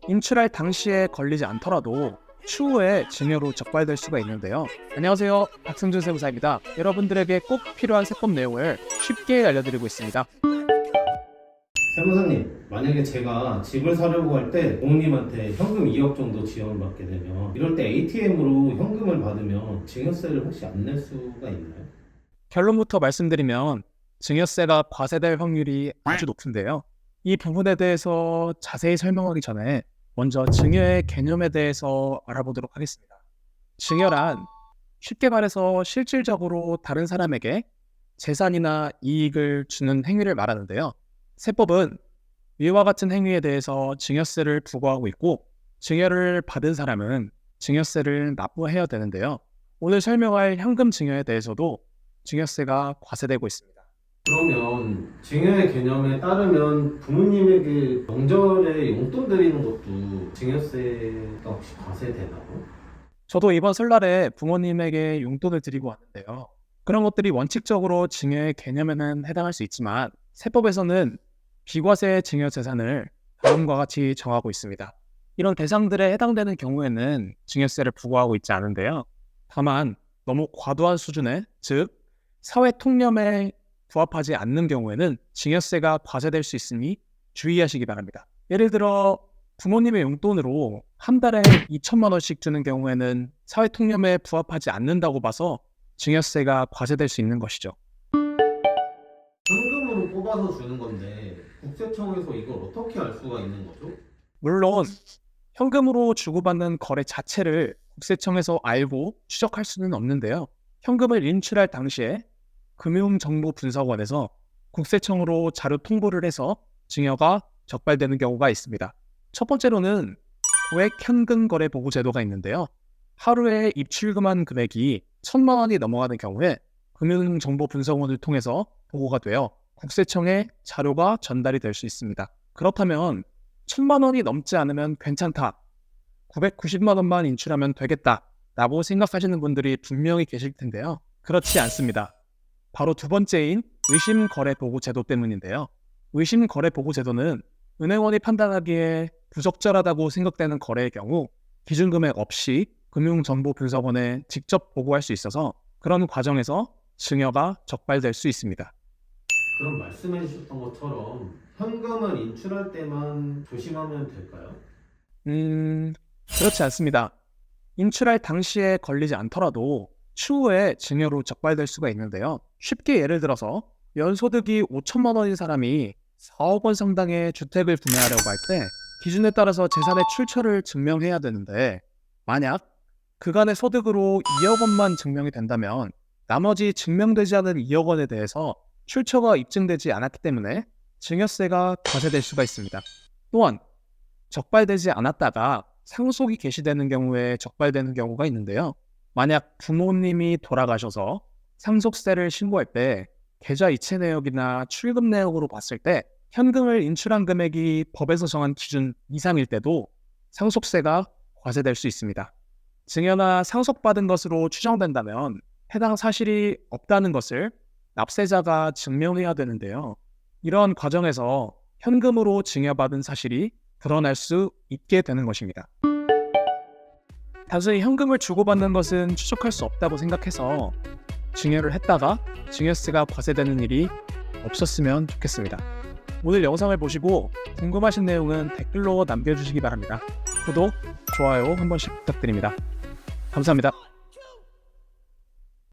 인출할 당시에 걸리지 않더라도 추후에 증여로 적발될 수가 있는데요. 안녕하세요, 박승준 세무사입니다. 여러분들에게 꼭 필요한 세법 내용을 쉽게 알려드리고 있습니다. 세무사님, 만약에 제가 집을 사려고 할 때 부모님한테 현금 2억 정도 지원을 받게 되면 이럴 때 ATM으로 현금을 받으면 증여세를 혹시 안 낼 수가 있나요? 결론부터 말씀드리면 증여세가 과세될 확률이 아주 높은데요. 이 부분에 대해서 자세히 설명하기 전에 먼저 증여의 개념에 대해서 알아보도록 하겠습니다. 증여란 쉽게 말해서 실질적으로 다른 사람에게 재산이나 이익을 주는 행위를 말하는데요. 세법은 위와 같은 행위에 대해서 증여세를 부과하고 있고, 증여를 받은 사람은 증여세를 납부해야 되는데요. 오늘 설명할 현금 증여에 대해서도 증여세가 과세되고 있습니다. 그러면 증여의 개념에 따르면 부모님에게 명절에 용돈 드리는 것도 증여세가 혹시 과세되나요? 저도 이번 설날에 부모님에게 용돈을 드리고 왔는데요. 그런 것들이 원칙적으로 증여의 개념에는 해당할 수 있지만 세법에서는 비과세 증여 재산을 다음과 같이 정하고 있습니다. 이런 대상들에 해당되는 경우에는 증여세를 부과하고 있지 않은데요. 다만 너무 과도한 수준의, 즉 사회 통념에 부합하지 않는 경우에는 증여세가 과세될 수 있으니 주의하시기 바랍니다. 예를 들어 부모님의 용돈으로 한 달에 2천만 원씩 주는 경우에는 사회 통념에 부합하지 않는다고 봐서 증여세가 과세될 수 있는 것이죠. 현금으로 뽑아서 주는 건데 국세청에서 이걸 어떻게 알 수가 있는 거죠? 물론 현금으로 주고받는 거래 자체를 국세청에서 알고 추적할 수는 없는데요. 현금을 인출할 당시에 금융정보분석원에서 국세청으로 자료 통보를 해서 증여가 적발되는 경우가 있습니다. 첫 번째로는 고액 현금 거래 보고 제도가 있는데요. 하루에 입출금한 금액이 1,000만 원이 넘어가는 경우에 금융정보분석원을 통해서 보고가 되어 국세청에 자료가 전달이 될 수 있습니다. 그렇다면 1,000만 원이 넘지 않으면 괜찮다, 990만 원만 인출하면 되겠다 라고 생각하시는 분들이 분명히 계실 텐데요. 그렇지 않습니다. 바로 두 번째인 의심거래보고 제도 때문인데요. 의심거래보고 제도는 은행원이 판단하기에 부적절하다고 생각되는 거래의 경우 기준금액 없이 금융정보분석원에 직접 보고할 수 있어서 그런 과정에서 증여가 적발될 수 있습니다. 그럼 말씀해 주셨던 것처럼 현금을 인출할 때만 조심하면 될까요? 그렇지 않습니다. 인출할 당시에 걸리지 않더라도 추후에 증여로 적발될 수가 있는데요. 쉽게 예를 들어서 연소득이 5천만 원인 사람이 4억 원 상당의 주택을 구매하려고 할 때 기준에 따라서 재산의 출처를 증명해야 되는데, 만약 그간의 소득으로 2억 원만 증명이 된다면 나머지 증명되지 않은 2억 원에 대해서 출처가 입증되지 않았기 때문에 증여세가 과세될 수가 있습니다. 또한 적발되지 않았다가 상속이 개시되는 경우에 적발되는 경우가 있는데요. 만약 부모님이 돌아가셔서 상속세를 신고할 때 계좌 이체 내역이나 출금 내역으로 봤을 때 현금을 인출한 금액이 법에서 정한 기준 이상일 때도 상속세가 과세될 수 있습니다. 증여나 상속받은 것으로 추정된다면 해당 사실이 없다는 것을 납세자가 증명해야 되는데요. 이런 과정에서 현금으로 증여받은 사실이 드러날 수 있게 되는 것입니다. 단순히 현금을 주고받는 것은 추적할 수 없다고 생각해서 증여를 했다가 증여세가 과세되는 일이 없었으면 좋겠습니다. 오늘 영상을 보시고 궁금하신 내용은 댓글로 남겨주시기 바랍니다. 구독, 좋아요 한 번씩 부탁드립니다. 감사합니다.